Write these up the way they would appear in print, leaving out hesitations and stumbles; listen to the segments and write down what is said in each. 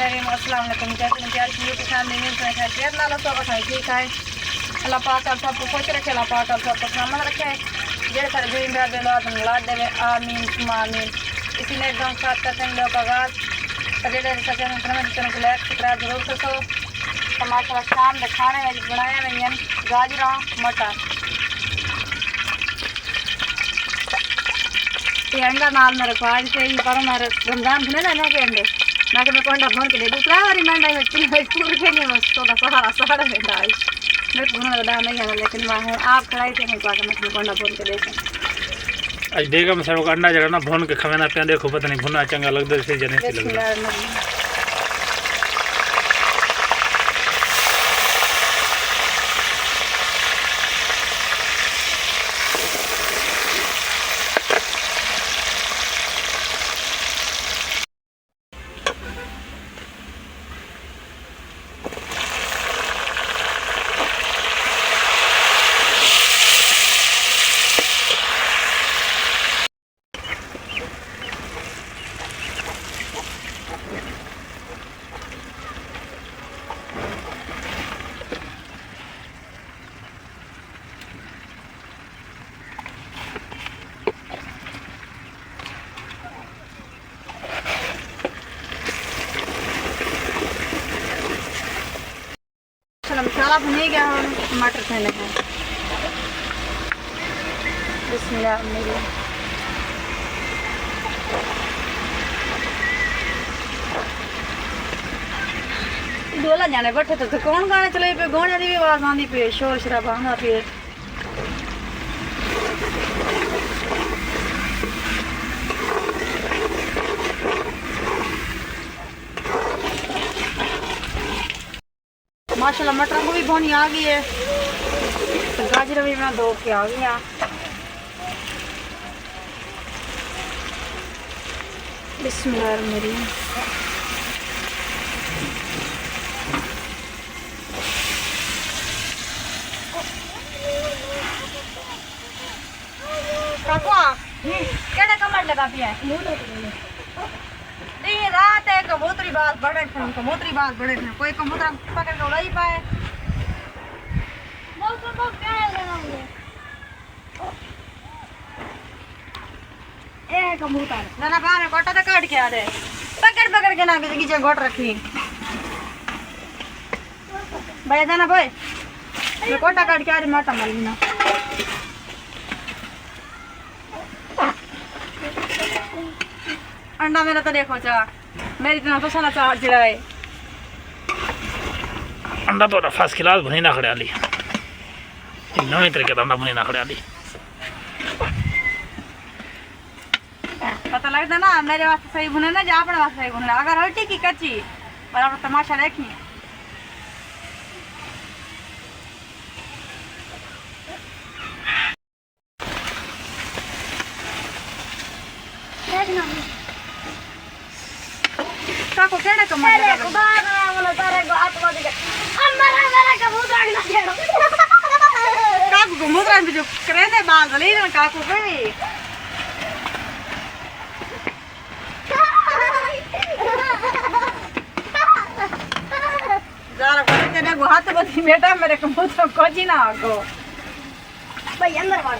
अस्सलाम वालेकुम। कैसे हैं प्यार की यूट्यूब फैमिली में खैरियत लाला सब है ठीक है। अल्लाह पाक आप सबको खुश रखे, अल्लाह पाक आप सबको सलामत रखे। जेड़ सारे भी मेरा बेलाद मुलाद देवे आमीन सुमा आमीन। इसी ने एकदम साथ करते हैं लोग आगाज जेड़े चैनल को लाइक सब्सक्राइब जरूर करो। तो माशाल्लाह शाम के खाने में बनाया हुई गाजरा मटर ये अंडा नाल मेरे को आज से पर मेरे रमजान सुने ना के अंडे मैं को अंडा भर के दे दूसरा वाली मंडा में पूरे के लिए बस तो सारा सारा में डाल मैं को ना डाल नहीं है लेकिन मैं आप कढ़ाई से नहीं को मैं को अंडा भर के देते आज बेगम साहब का अंडा जरा ना भून के खवेना पे देखो पता नहीं भुना चंगा लगदा से जने से लगदा। मसाला भुने गया हम टमाटर खाने हैं बिस्मिल्लाह मेरी डोला जाने बैठे तो कौन गाने चले पे गाने की भी आवाज आंदी पे शोर शराबा आंदा पे माशाल्लाह मटर को भी भुनी आ गई है तो गाजर भी मैं धो के आ गई बिस्मिल्लाह मेरी काकुआ केड़े कमर लगा पिया दिन रात है कबूतरी बात बड़े थे कबूतरी बात बड़े थे कोई कबूतर पकड़ के उड़ाई पाए ए कबूतर ना ना बाहर गोटा तो काट के आ रहे पकड़ पकड़ के ना नीचे गोट रखी भैया जाना भाई ये गोटा काट के आ रही माता मारी ना अंडा मेरा तो देखो चा मेरी इतना तो सारा चार चिड़ाए अंडा तो फर्स्ट क्लास भुनी ना खड़े आली नवे तरीके अंडा भुनी ना खड़े आली पता लगता ना मेरे वास्ते सही भुने ना जा अपने वास्ते सही भुने अगर हल्टी की कच्ची पर आप तमाशा देखी काको केड़े कमर लगा बाबा वाला तारे को हाथ बज गया अमरा मेरा कबूतर ना छेड़ो काको कबूतर भी जो करेने बाल ले ना काको पे जरा करते ने को हाथ बजी बेटा मेरे कबूतर को जी ना आगो भाई अंदर मार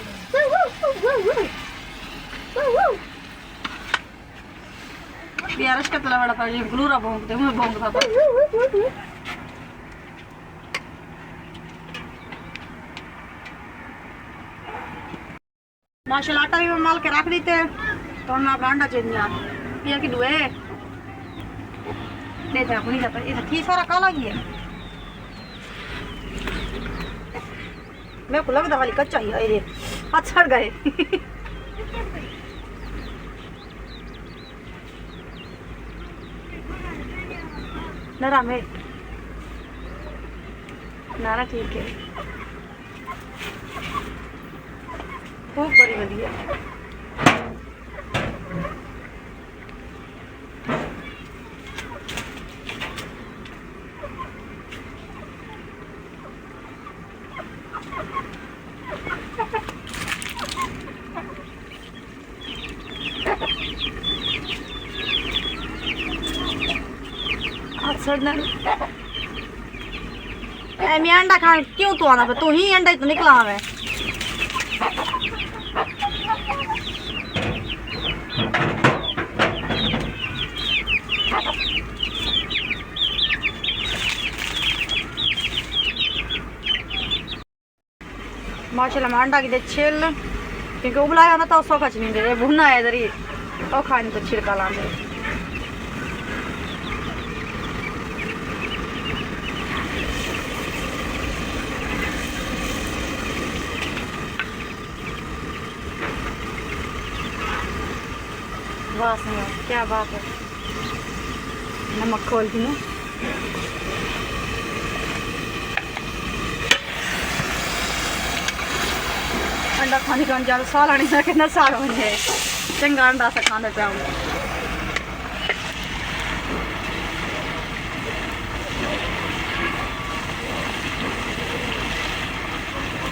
बियारस का तला बड़ा था ये ग्लूरा भौंकते मैं भौंकता था माशाल्लाह आटा भी माल के रख देते तो ना अंडा चेंजिया पिया की दुए देखा अपनी जाता ये ठीक सारा काला ही है मेरे को लगता वाली कच्चा ही है ये हाथ सड़ गए नरम है नारा ठीक है खूब बड़ी बढ़िया मैं अंडा खान क्यों तू आना, तू ही अंडा तो निकला हमें। माशाल्लाह मैं अंडा की दे छिल क्योंकि उबलाया ना तो सौखा नहीं दे भुना है इधर ही तो खाने तो छिड़का लाने। वाह क्या बात है, नमक खोल दी ना। अंडा खाने का ज़्यादा साल आने से कितना साल बन जाए चंगा अंडा से खाने पे आऊँ।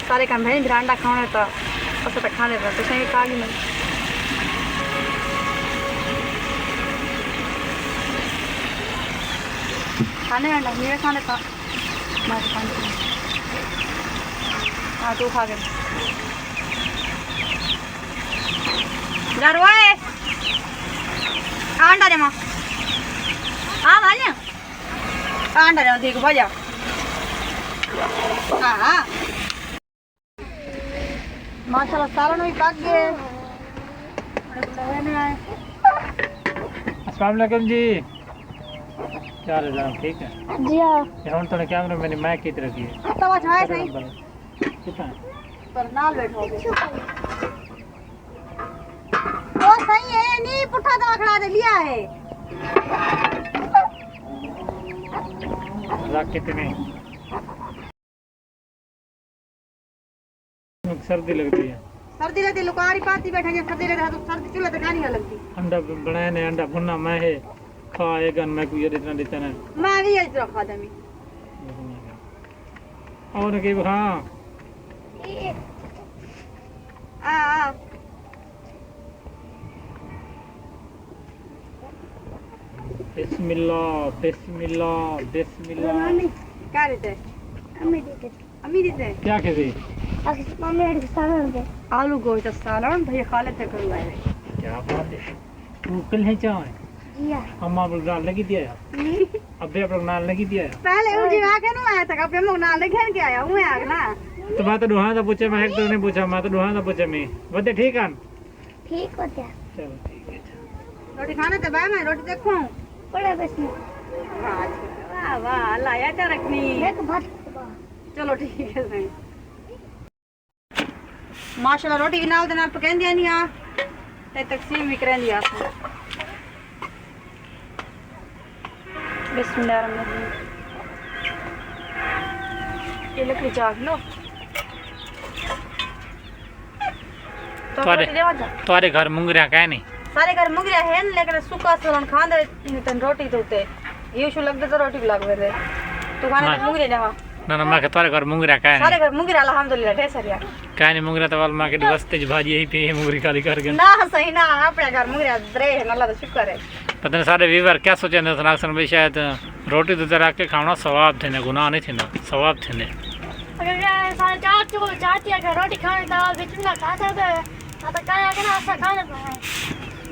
सारे काम है फिर अंडा खाने तो बस तक खाने पे तो सही खा ली मैं। खाने अंडा मेरे खाने का मैं खाने। हाँ तू खा के गरवाए अंडा दे माँ। हाँ भाई अंडा दे देखो भाजा। हाँ माशाल्लाह सालन भी पक गए। अस्सलाम वालेकुम जी, क्या हाल है जनाब, ठीक है जी हाँ। हम तो कैमरा मैंने मैं की तरह की है तवा छाए सही कितना पर नाल बैठोगे तो सही है नहीं पुट्ठा तवा खड़ा दे लिया है। राख कितने सर्दी लगती है, सर्दी लगती लुकारी पाती बैठे हैं सर्दी लगती तो सर्दी चूल्हे पे खानी लगती। अंडा बनाया ने अंडा भुना मैं है खाए गन मैं कोई इतना देता ना मैं भी इस तरह खा दमी और के हाँ आ बिस्मिल्लाह बिस्मिल्लाह बिस्मिल्लाह। क्या देते अम्मी देते क्या कहते आलू गोश्त सालन भैया खा लेते कर लाए। क्या बात है, तू कल है चाहे अम्मा लोग नाल लगी दिया अबे आप लोग नाल लगी दिया पहले उजी आके ना आया था अब हम लोग नाल लेके आया हूं आग ना तो मैं तो दुहा था पूछे मैं एक तो नहीं पूछा मैं तो दुहा था पूछे मैं बदे ठीक है ठीक हो गया। चलो ठीक है। रोटी खाने तो भाई मैं रोटी देखूं बड़ा बस में वाह वाह अल्लाह या तो रखनी एक बात चलो ठीक है सही। माशाल्लाह रोटी भी नाल दे नाल पकांदी नहीं आ ते तकसीम भी करंदी आ। बिस्मिल्लाहिर्रहमानिर्रहीम ये लकड़ी चाक लो तो तुम्हारे घर मुंगरिया क्या नहीं सारे घर मुगरिया है लेकिन सूखा सलन खांदे तन रोटी तो उते ये शु लगदे तो रोटी लागवे रे तू खाने तो मुगरिया जावा ना मैं तुम्हारे घर मुंगरिया क्या सारे नहीं घर मुगरिया अल्हम्दुलिल्लाह ढेर सारिया क्या नहीं मुंगरिया तो वाल मां के वस्ते ज भाजी यही पे मुंगरी खाली करके ना सही ना अपने घर मुगरिया दरे है अल्लाह का शुक्र है। पता नहीं सारे वीवर क्या सोचे ने सनासन भाई शायद रोटी तो रख के खाना सवाब थे ने गुनाह नहीं थे ना सवाब थे ने अगर सारे चाची अगर रोटी खाने तो बिस्मिल्लाह खाता है तो क्या है ना ऐसा खाने तो है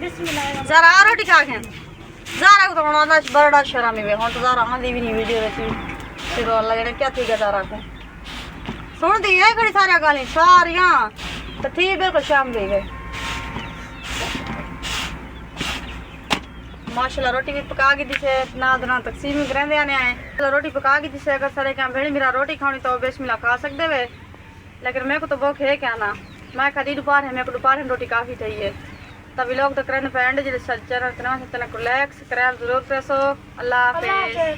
बिस्मिल्लाह जरा रोटी खा के जरा को तो ना बड़ा शर्म है हुन तो जरा आंदी भी नहीं वीडियो रखी फिर अल्लाह जेड़ा क्या थी जरा को सुन दी है घड़ी सारी गाली सारियां तो ठीक बिल्कुल शाम दे गए। माशाल्लाह रोटी भी पका के दिसे ना दना तकसीम में रहंदे आने आए चलो रोटी पका के दिसे अगर सारे काम भेड़ी मेरा रोटी खानी तो बिस्मिल्लाह खा सकदे वे लेकिन मेरे को तो भूख है क्या ना मैं खादी दोपहर है मेरे को दोपहर रोटी काफ़ी चाहिए तभी लोग तो करने पे एंड जो चैनल को लाइक सब्सक्राइब जरूर प्रेसो। अल्लाह हाफिज़।